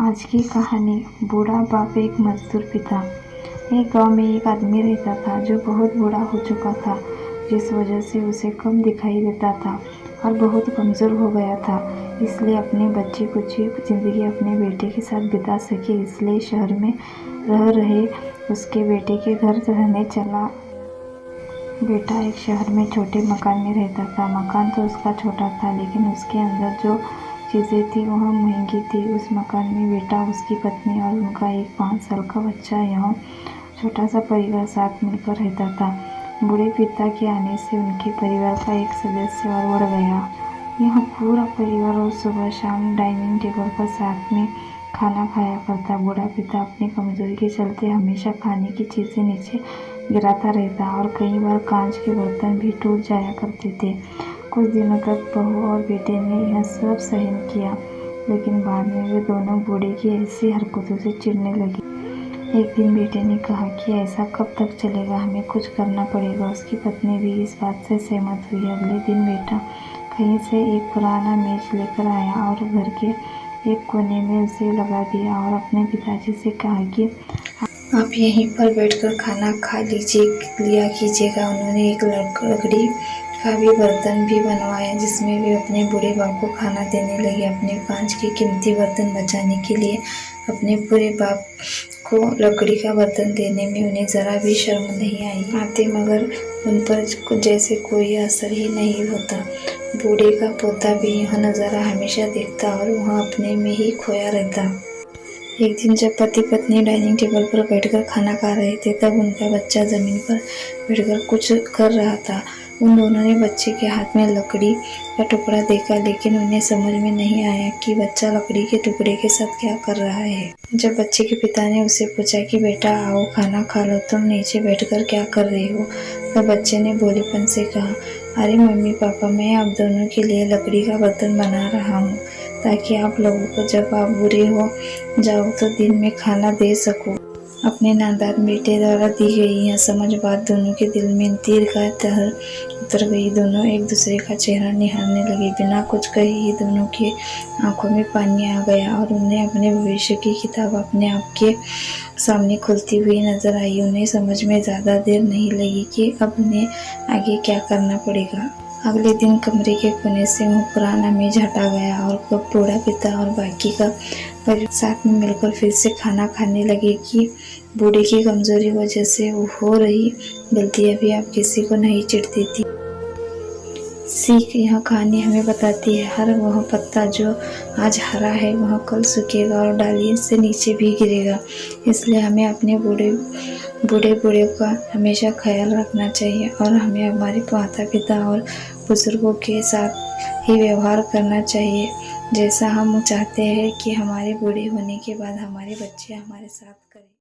आज की कहानी। बूढ़ा बाप एक मजदूर पिता। एक गांव में एक आदमी रहता था जो बहुत बूढ़ा हो चुका था, जिस वजह से उसे कम दिखाई देता था और बहुत कमज़ोर हो गया था। इसलिए अपनी बच्ची कुची ज़िंदगी अपने बेटे के साथ बिता सके, इसलिए शहर में रह रहे उसके बेटे के घर रहने चला। बेटा एक शहर में छोटे मकान में रहता था। मकान तो उसका छोटा था, लेकिन उसके अंदर जो चीज़ें थी वह महंगी थी। उस मकान में बेटा, उसकी पत्नी और उनका एक 5 साल का बच्चा, यह छोटा सा परिवार साथ मिलकर रहता था। बूढ़े पिता के आने से उनके परिवार का एक सदस्य और बढ़ गया। यह पूरा परिवार रोज सुबह शाम डाइनिंग टेबल पर साथ में खाना खाया करता। बूढ़ा पिता अपनी कमजोरी के चलते हमेशा खाने की चीज़ें नीचे गिराता रहता और कई बार कांच के बर्तन भी टूट जाया करते थे। कुछ दिनों तक बहू और बेटे ने यह सब सहन किया, लेकिन बाद में वे दोनों बूढ़े की ऐसी हरकतों से चिढ़ने लगे। एक दिन बेटे ने कहा कि ऐसा कब तक चलेगा, हमें कुछ करना पड़ेगा। उसकी पत्नी भी इस बात से सहमत हुई। अगले दिन बेटा कहीं से एक पुराना मेज लेकर आया और घर के एक कोने में उसे लगा दिया और अपने पिताजी से कहा कि आप यहीं पर बैठकर खाना खा लिया कीजिएगा। उन्होंने एक लकड़ी का भी बर्तन भी बनवाया, जिसमें वे अपने बूढ़े बाप को खाना देने लगे। अपने कांच के कीमती बर्तन बचाने के लिए अपने बूढ़े बाप को लकड़ी का बर्तन देने में उन्हें जरा भी शर्म नहीं आती, मगर उन पर जैसे कोई असर ही नहीं होता। बूढ़े का पोता भी यह नज़ारा हमेशा देखता और वह अपने में ही खोया रहता। एक दिन जब पति पत्नी डाइनिंग टेबल पर बैठकर खाना खा रहे थे, तब उनका बच्चा जमीन पर बैठकर कुछ कर रहा था। उन दोनों ने बच्चे के हाथ में लकड़ी का टुकड़ा देखा, लेकिन उन्हें समझ में नहीं आया कि बच्चा लकड़ी के टुकड़े के साथ क्या कर रहा है। जब बच्चे के पिता ने उससे पूछा कि बेटा आओ खाना खा लो, तुम नीचे बैठकर क्या कर रहे हो, तब बच्चे ने भोलेपन से कहा, अरे मम्मी पापा, मैं आप दोनों के लिए लकड़ी का बर्तन बना रहा हूँ, ताकि आप लोगों को जब आप बुरे हो जाओ तो दिन में खाना दे सकूं। अपने नादान बेटे द्वारा दी गई यह समझ बात दोनों के दिल में तीर का तरह उतर गई। दोनों एक दूसरे का चेहरा निहारने लगे। बिना कुछ कहे ही दोनों के आंखों में पानी आ गया और उन्हें अपने भविष्य की किताब अपने आप के सामने खुलती हुई नजर आई। उन्हें समझ में ज़्यादा देर नहीं लगी कि अब उन्हें आगे क्या करना पड़ेगा। अगले दिन कमरे के कोने से वह पुराना मेज हटा गया और बूढ़ा पिता और बाकी का परिवार साथ में मिलकर फिर से खाना खाने लगे कि बूढ़े की कमजोरी वजह से हो रही गलतियां भी अब किसी को नहीं चिढ़ती थी। सीख। यह कहानी हमें बताती है, हर वह पत्ता जो आज हरा है वह कल सूखेगा और डाली से नीचे भी गिरेगा। इसलिए हमें अपने बूढ़े का हमेशा ख्याल रखना चाहिए और हमें हमारे माता पिता और बुजुर्गों के साथ ही व्यवहार करना चाहिए, जैसा हम चाहते हैं कि हमारे बूढ़े होने के बाद हमारे बच्चे हमारे साथ करें।